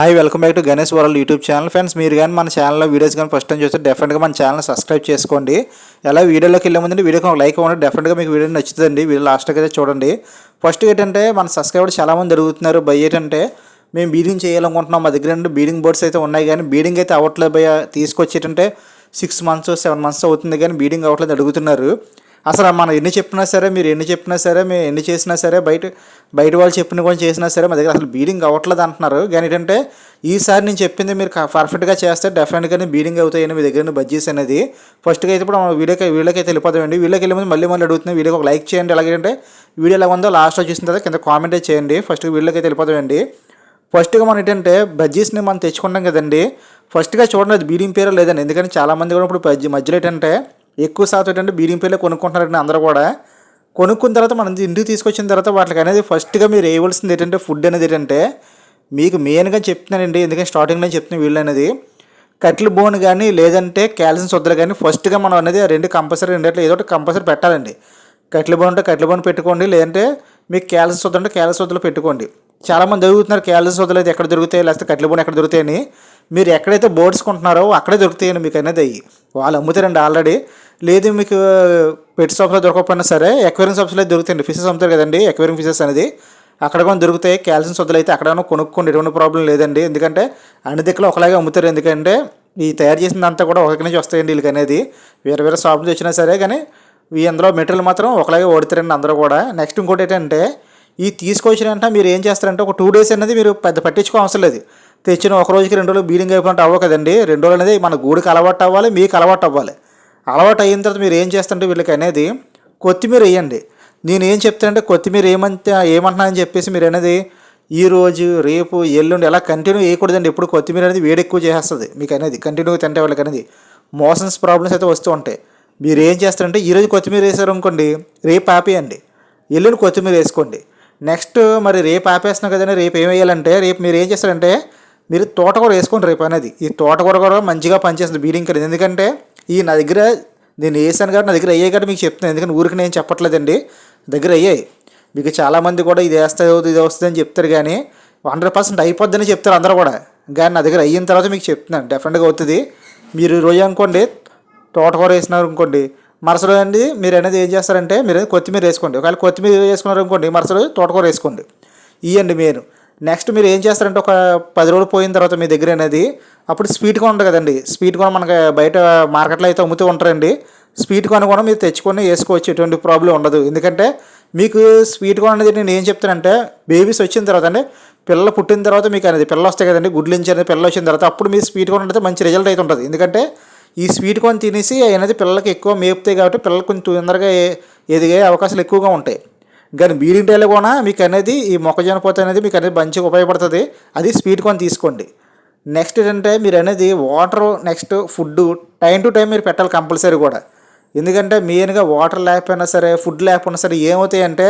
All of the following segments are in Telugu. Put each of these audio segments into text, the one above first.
Hi welcome back to Ganesh world YouTube channel. Friends, మీరు కానీ మన ఛానల్లో వీడియోస్ కానీ ఫస్ట్ టైం చూస్తే డెఫినెట్గా మన ఛానల్ సబ్స్క్రైబ్ చేసుకోండి. ఎలా వీడియోలోకి వెళ్ళే ముందు వీడియోకి ఒక లైక్ ఇవ్వండి. డెఫినెట్గా మీకు వీడియో నచ్చుతుందండి. వీడియో లాస్ట్కి అయితే చూడండి. ఫస్ట్ ఏంటంటే మన సబ్స్క్రైబర్ చాలామంది అడుగుతున్నారు, భయ ఏంటంటే మేము బీడింగ్ చేయాలనుకుంటున్నాం, మా దగ్గర నుండి బీడింగ్ బోర్డ్స్ అయితే ఉన్నాయి కానీ బీడింగ్ అయితే అవ్వట్లేదు భయ, తీసుకొచ్చేటంటే 6 months 7 months అవుతుంది కానీ బీడింగ్ అవ్వట్లేదు అడుగుతున్నారు. అసలు మనం ఎన్ని చెప్పినా సరే, మీరు ఎన్ని చెప్పినా సరే, మేము ఎన్ని చేసినా సరే, బయట వాళ్ళు చెప్పిన కూడా చేసినా సరే మా దగ్గర అసలు బీడింగ్ అవ్వట్లేదు అంటున్నారు. కానీ ఏంటంటే ఈసారి నేను చెప్పింది మీరు పర్ఫెక్ట్గా చేస్తే డెఫినెట్గానే బీడింగ్ అవుతాయని మీ దగ్గర బడ్జెస్ అనేది. ఫస్ట్గా అయితే ఇప్పుడు మనం వీడియోకి అయితే వెళ్ళిపోతామండి. వీడియోకి వెళ్ళే ముందు మళ్ళీ అడుగుతుంది, వీడియోకి ఒక లైక్ చేయండి. అలాగంటే వీడియో ఎలా ఉందో లాస్ట్లో చూసిన తర్వాత కింద కామెంట్ చేయండి. ఫస్ట్గా వీడియోకి అయితే వెళ్ళిపోతామండి. ఫస్ట్గా మనం ఏంటంటే బజ్జీస్ని మనం తెచ్చుకుంటాం కదండి. ఫస్ట్గా చూడండి అది బీడింగ్ పేరు లేదండి. ఎందుకంటే చాలామంది కూడా ఇప్పుడు మధ్యలో ఏంటంటే ఎక్కువ శాతం ఏంటంటే బీడింగ్ పేర్లే కొనుక్కుంటున్నారండి అందరూ కూడా. కొనుక్కున్న తర్వాత మనం ఇంటికి తీసుకొచ్చిన తర్వాత వాటికి అనేది ఫస్ట్గా మీరు వేయవలసింది ఏంటంటే ఫుడ్ అనేది ఏంటంటే మీకు మెయిన్గా చెప్తున్నానండి. ఎందుకంటే స్టార్టింగ్లో చెప్తున్నాను వీళ్ళు అనేది కట్ల బోన్ కానీ లేదంటే కాల్షియం సొద్దలు కానీ ఫస్ట్గా మనం అనేది రెండు కంపల్సరీ రెండిట్లో ఏదో ఒకటి కంపల్సరీ పెట్టాలండి. కట్ల బోన్ ఉంటే కట్ల బోన్ పెట్టుకోండి, లేదంటే మీకు కాల్షియం సొద్దు అంటే కాల్షియం సొద్దులు పెట్టుకోండి. చాలామంది దొరుకుతున్నారు కాల్షియం సొద్దులు అయితే ఎక్కడ దొరుకుతాయి, లేకపోతే కట్ల బోన్ ఎక్కడ దొరుకుతాయని. మీరు ఎక్కడైతే బోర్డ్స్ కొంటున్నారో అక్కడే దొరుకుతాయండి మీకు అనేది. అయ్యి వాళ్ళు అమ్ముతారండి ఆల్రెడీ. లేదు మీకు పెట్ షాప్లో దొరకకపోయినా సరే ఎక్వేరియం షాప్స్లో దొరుకుతాయండి. ఫిషెస్ అమ్ముతారు కదండి, ఎక్వేరియం ఫిషెస్ అనేది అక్కడ కూడా దొరుకుతాయి. కాల్షియం సొద్దులు అయితే అక్కడ కొనుక్కోండి, ఎటువంటి ప్రాబ్లం లేదండి. ఎందుకంటే అన్ని దిక్కులు ఒకలాగే అమ్ముతారు. ఎందుకంటే ఈ తయారు చేసిందంతా కూడా ఒకరి నుంచి వస్తాయండి వీళ్ళకి అనేది. వేరే వేరే షాప్ నుంచి వచ్చినా సరే కానీ ఈ అందులో మెటీరియల్ మాత్రం ఒకలాగే ఓడుతారండి అందరూ కూడా. నెక్స్ట్ ఇంకోటి ఏంటంటే ఈ తీసుకొచ్చినంటే మీరు ఏం చేస్తారంటే ఒక 2 days అనేది మీరు పెద్ద పట్టించుకో అవసరం లేదు. తెచ్చిన ఒక రోజుకి 2 రోజులు బీడింగ్ అయిపోయినట్టు అవ్వ కదండి. 2 రోజులు అనేది మన గూడికి అలవాటు అవ్వాలి, మీకు అలవాటు అవ్వాలి. అలవాటు అయిన తర్వాత మీరు ఏం చేస్తుంటే వీళ్ళకి అనేది కొత్తిమీర వేయండి. నేను ఏం చెప్తానంటే కొత్తిమీర ఏమంటున్నానని చెప్పేసి మీరు అనేది ఈరోజు రేపు ఎల్లుండి ఎలా కంటిన్యూ వేయకూడదండి. ఎప్పుడు కొత్తిమీర అనేది వేడి ఎక్కువ చేస్తుంది మీకు అనేది. కంటిన్యూగా తింటే వాళ్ళకి అనేది మోషన్స్ ప్రాబ్లమ్స్ అయితే వస్తూ ఉంటాయి. మీరు ఏం చేస్తారంటే ఈరోజు కొత్తిమీర వేసారు అనుకోండి, రేపు ఆపేయండి, ఎల్లుండి కొత్తిమీర వేసుకోండి. నెక్స్ట్ మరి రేపు ఆపేస్తున్నాం కదండి, రేపు ఏం వేయాలంటే రేపు మీరు ఏం చేస్తారంటే మీరు తోటకూర వేసుకోండి రేపు అనేది. ఈ తోటకూర కూడా మంచిగా పనిచేస్తుంది బీడింగ్ అనేది. ఎందుకంటే నా దగ్గర నేను వేసాను కాబట్టి నా దగ్గర అయ్యాయి కాబట్టి మీకు చెప్తున్నాను. ఎందుకంటే ఊరికి నేను చెప్పట్లేదండి, దగ్గర అయ్యాయి. మీకు చాలామంది కూడా ఇది వేస్తుంది ఇది వస్తుంది అని చెప్తారు కానీ 100% అయిపోద్దని చెప్తారు అందరూ కూడా. కానీ నా దగ్గర అయిన తర్వాత మీకు చెప్తున్నాను డెఫినెట్గా అవుతుంది. మీరు రోజు అనుకోండి తోటకూర వేసినారు అనుకోండి, మరుసలు అండి మీరు అనేది ఏం చేస్తారంటే మీరు కొత్తిమీర వేసుకోండి. ఒకవేళ కొత్తిమీర వేసుకున్నారు అనుకోండి, మరుసలు తోటకూర వేసుకోండి. ఇవ్వండి మెయిన్. నెక్స్ట్ మీరు ఏం చేస్తారంటే ఒక 10 రోజులు పోయిన తర్వాత మీ దగ్గర అనేది అప్పుడు స్వీట్ కార్న్ ఉంటుంది కదండి. స్వీట్ కార్న్ మనకి బయట మార్కెట్లో అయితే అమ్ముతూ ఉంటారండి. స్వీట్ కార్న్ కూడా మీరు తెచ్చుకొని వేసుకోవచ్చు, ఎటువంటి ప్రాబ్లం ఉండదు. ఎందుకంటే మీకు స్వీట్ కార్న్ అనేది నేను ఏం చెప్తానంటే బేబీస్ వచ్చిన తర్వాత అంటే పిల్లలు పుట్టిన తర్వాత మీకు అనేది పిల్లలు వస్తాయి కదండి, గుడ్లు నుంచి అనేది పిల్లలు వచ్చిన తర్వాత అప్పుడు మీరు స్వీట్ కార్న్ అయితే మంచి రిజల్ట్ అయితే ఉంటుంది. ఎందుకంటే ఈ స్వీట్ కార్న్ తినేసి అనేది పిల్లలకి ఎక్కువ మేపుతాయి కాబట్టి పిల్లలు కొంచెం తొందరగా ఎదిగే అవకాశాలు ఎక్కువగా ఉంటాయి. కానీ బీడింగ్ టైంలో కూడా మీకు అనేది ఈ మొక్కజొన్న పోత అనేది మీకు అనేది మంచిగా ఉపయోగపడుతుంది. అది స్వీట్ కార్న్ తీసుకోండి. నెక్స్ట్ ఏంటంటే మీరు అనేది water next food time to time మీరు పెట్టాలి కంపల్సరీ కూడా. ఎందుకంటే మెయిన్గా వాటర్ లేకపోయినా సరే ఫుడ్ లేకపోయినా సరే ఏమవుతాయి అంటే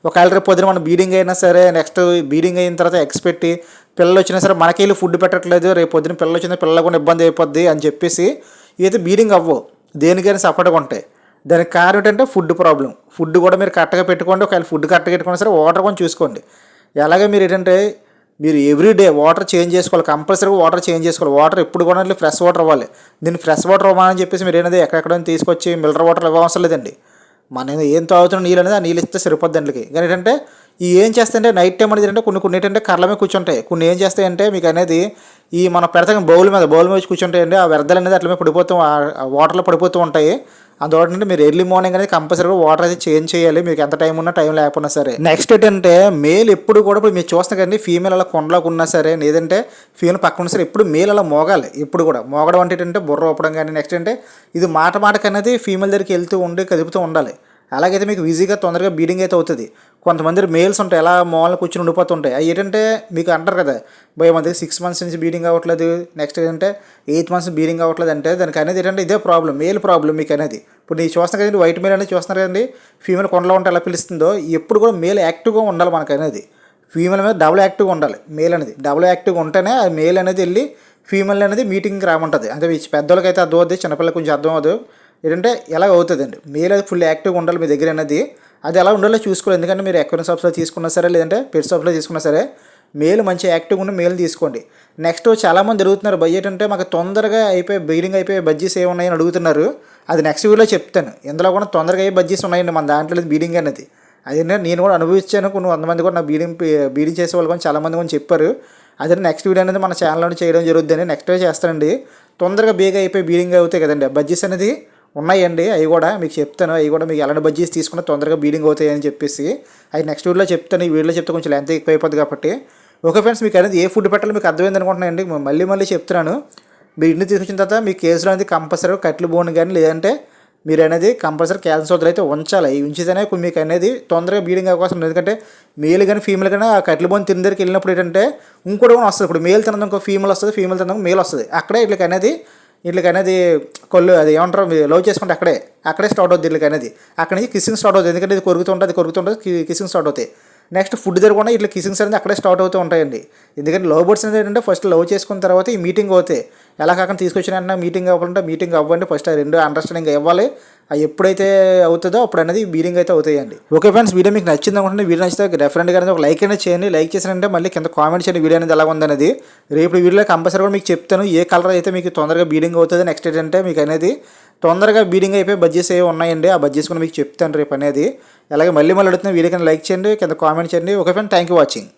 ఒకవేళ రేపు పొద్దున మనం బీడింగ్ అయినా సరే నెక్స్ట్ బీడింగ్ అయిన తర్వాత ఎగ్స్ పెట్టి పిల్లలు వచ్చినా సరే మనకెళ్ళి ఫుడ్ పెట్టట్లేదు, రేపు పొద్దున పిల్లలు వచ్చినా పిల్లలు కూడా ఇబ్బంది అయిపోద్ది అని చెప్పేసి ఇవైతే బీడింగ్ అవ్వవు, దేనికైనా సపరేట్గా ఉంటాయి. దానికి కారణం ఏంటంటే ఫుడ్ ప్రాబ్లం. ఫుడ్ కూడా మీరు కరెక్ట్గా పెట్టుకోండి. ఒకవేళ ఫుడ్ కరెక్ట్గా పెట్టుకున్నా సరే వాటర్ కొంచెం చూసుకోండి. ఎలాగే మీరు ఏంటంటే మీరు ఎవ్రీడే వాటర్ చేంజ్ చేసుకోవాలి, కంపల్సరీగా వాటర్ చేంజ్ చేసుకోవాలి. వాటర్ ఎప్పుడు కూడా ఫ్రెష్ వాటర్ ఇవ్వాలి. దీన్ని ఫ్రెష్ వాటర్ ఇవ్వాలని చెప్పేసి మీరు ఏంటంటే ఎక్కడెక్కడ తీసుకొచ్చి మినరల్ వాటర్ ఇవ్వవసరం లేదండి. మనం ఏం తాగుతున్న నీళ్ళు అనేది ఆ నీళ్ళు ఇస్తే సరిపోద్ది దానికి. కానీ ఏంటంటే ఏం చేస్తాయంటే నైట్ టైం అనేది ఏంటంటే కొన్ని ఏంటంటే కర్ల మీద కూర్చుంటాయి, కొన్ని ఏం చేస్తాయంటే మీకు అనేది ఈ మనం పెడతాం బౌల్ మీద వచ్చి కూర్చుంటాయండి. ఆ వ్యర్థాలు అనేది అట్లా మీద పడిపోతూ వాటర్లో పడిపోతూ ఉంటాయి. అందువల్ల మీరు ఎర్లీ మార్నింగ్ అనేది కంపల్సరీగా వాటర్ అయితే చేంజ్ చేయాలి, మీకు ఎంత టైం ఉన్నా టైం లేకపోయినా సరే. నెక్స్ట్ ఏంటంటే మేల్ ఎప్పుడు కూడా ఇప్పుడు మీరు చూస్తున్నా కదండి ఫీమేల్ అలా కొండలోకి ఉన్నా సరే లేదంటే ఫీమేల్ పక్కన ఉన్నా సరే ఎప్పుడు మేల్ అలా మోగాలి. ఎప్పుడు కూడా మోగడం అంటే ఏంటంటే బుర్ర ఊపడం కానీ నెక్స్ట్ అంటే ఇది మాట అనేది ఫీమేల్ దగ్గరికి వెళ్తూ ఉండి కదుపుతూ ఉండాలి. అలాగైతే మీకు ఈజీగా తొందరగా బీడింగ్ అయితే అవుతుంది. కొంతమంది మేల్స్ ఉంటాయి ఎలా మూలన కూర్చొని ఉండిపోతుంటాయి. అవి ఏంటంటే మీకు అంటారు కదా భయ మందికి 6 months నుంచి బీడింగ్ అవ్వట్లేదు, నెక్స్ట్ ఏంటంటే 8 months బీడింగ్ అవ్వట్లేదు అంటే దానికి అనేది ఏంటంటే ఇదే ప్రాబ్లం, మేల్ ప్రాబ్లం మీకు అనేది. ఇప్పుడు నేను చూస్తున్నా కదండి వైట్ మేల్ అనేది చూస్తున్నారు కదండి, ఫీమేల్ కొండలో ఉంటే ఎలా పిలుస్తుందో ఎప్పుడు కూడా మేల్ యాక్టివ్గా ఉండాలి మనకు అనేది. ఫీమేల్ మీద డబుల్ యాక్టివ్గా ఉండాలి. మేల్ అనేది డబుల్ యాక్టివ్గా ఉంటేనే అది మేల్ అనేది వెళ్ళి ఫీమేల్ అనేది మీటింగ్కి రామంటుంది. అంటే పెద్దోళ్ళకి అయితే అర్థం అవుతుంది, చిన్నపిల్లలకి కొంచెం అర్థం అవ్వదు. ఏంటంటే ఎలా అవుతుందండి మేల్ అది ఫుల్ యాక్టివ్గా ఉండాలి మీ దగ్గర అనేది. అది ఎలా ఉండాలో చూసుకోవాలి. ఎందుకంటే మీరు ఎక్వేరియం షాప్స్లో తీసుకున్నా సరే లేదంటే పెట్ షాప్లో తీసుకున్నా సరే మేల్ మంచి యాక్టివ్గా ఉన్న మేల్ తీసుకోండి. నెక్స్ట్ చాలామంది అడుగుతున్నారు భయ్ ఏంటంటే మాకు తొందరగా బీడింగ్ అయిపోయి బజ్జీస్ ఏమున్నాయని అడుగుతున్నారు. అది నెక్స్ట్ వీడియోలో చెప్తాను. ఇందులో కూడా తొందరగా అయ్యే బజ్జీస్ ఉన్నాయండి మన దాంట్లో బీడింగ్ అనేది. అది నేను కూడా అనుభవించాను. కొంతమంది కూడా నా బీడింగ్ చేసే వాళ్ళు కూడా చాలామంది కూడా చెప్పారు. అదే నెక్స్ట్ వీడియో అనేది మన ఛానల్లో చేయడం జరుగుతుందని నెక్స్ట్ డే చేస్తానండి. తొందరగా బేగా అయిపోయి బీడింగ్ అవుతాయి కదండి బజ్జీస్ అనేది ఉన్నాయండి. అవి కూడా మీకు చెప్తాను. అవి కూడా మీకు ఎలాంటి బజ్జీస్ తీసుకున్న తొందరగా బీడింగ్ అవుతాయి అని చెప్పేసి అవి నెక్స్ట్ వీడియోలో చెప్తాను. ఈ వీడియోలో చెప్తే కొంచెం లెంత్ ఎక్కువ అయిపోద్ది కాబట్టి. ఓకే ఫ్రెండ్స్, మీకు అనేది ఏ ఫుడ్ పెట్టాలో మీకు అర్థమైంది అనుకుంటున్నానండి. మళ్ళీ చెప్తున్నాను. మీరు ఇంటికి తీసుకొచ్చిన తర్వాత మీ కేసులో అనేది కంపల్సరీ కట్లు బోన్ కానీ లేదంటే మీరు అనేది కంపల్సరీ క్యాల్షియం సోదరు అయితే ఉంచాలి. ఈ ఉంచితేనే మీకు అనేది తొందరగా బీడింగ్ అవకాశం ఉంది. ఎందుకంటే మేల్ కానీ ఫీమేల్ కానీ ఆ కట్లు బోన్ తిన్న దగ్గరికి వెళ్ళినప్పుడు ఏంటంటే ఇంకోటి కూడా వస్తుంది. ఇప్పుడు మేల్ తినడం ఇంకో ఫీమేల్ వస్తుంది, ఫీమేల్ తినడం మేల్ వస్తుంది. అక్కడే వీళ్ళకి అనేది కొల్లు అది ఏమంటారు లవ్ చేసుకుంటే అక్కడే స్టార్ట్ అవుతుంది వీళ్ళకి అనేది. అక్కడి నుంచి కిస్సింగ్ స్టార్ట్ అవుతుంది. ఎందుకంటే ఇది కొరుకుతుంటుంది కిస్సింగ్ స్టార్ట్ అవుతాయి. నెక్స్ట్ ఫుడ్ దగ్గర కూడా ఇట్లా కిస్సింగ్స్ అనేది అక్కడే స్టార్ట్ అవుతూ ఉంటాయండి. ఎందుకంటే లవ్ బర్డ్స్ అనేది ఏంటంటే ఫస్ట్ లవ్ చేసుకున్న తర్వాత ఈ మీటింగ్ అవుతాయి. ఎలా కాకుండా తీసుకొచ్చిన వెంటనే మీటింగ్ అవ్వాలంటే మీటింగ్ అవ్వండి. ఫస్ట్ ఆ రెండు అండర్స్టాండింగ్ ఇవ్వాలి. అది ఎప్పుడైతే అవుతుందో అప్పుడు అనేది బీడింగ్ అయితే అవుతాయండి. ఓకే ఫ్రెండ్స్, వీడియో మీకు నచ్చింది అనుకుంటే వీడియో నచ్చితే డెఫినెట్గా అనేది ఒక లైక్ అనేది చేయండి. లైక్ చేసారంటే మళ్ళీ కింద కామెంట్ చేయండి వీడియో అనేది ఎలా ఉందనేది. రేపు వీడియోలో కంపల్సరీ కూడా మీకు చెప్తాను ఏ కలర్ అయితే మీకు తొందరగా బీడింగ్ అవుతుంది. నెక్స్ట్ ఏంటంటే మీకు అనేది తొందరగా బీడింగ్ అయిపోయి బజ్జీస్ ఏవి ఉన్నాయండి. ఆ బజ్జీస్ కూడా మీకు చెప్తాను రేపు అనేది. అలాగే మళ్ళీ అడుగుతున్న వీడియో కింద లైక్ చేయండి, కింద కామెంట్ చేయండి. Okay friend, thank you watching.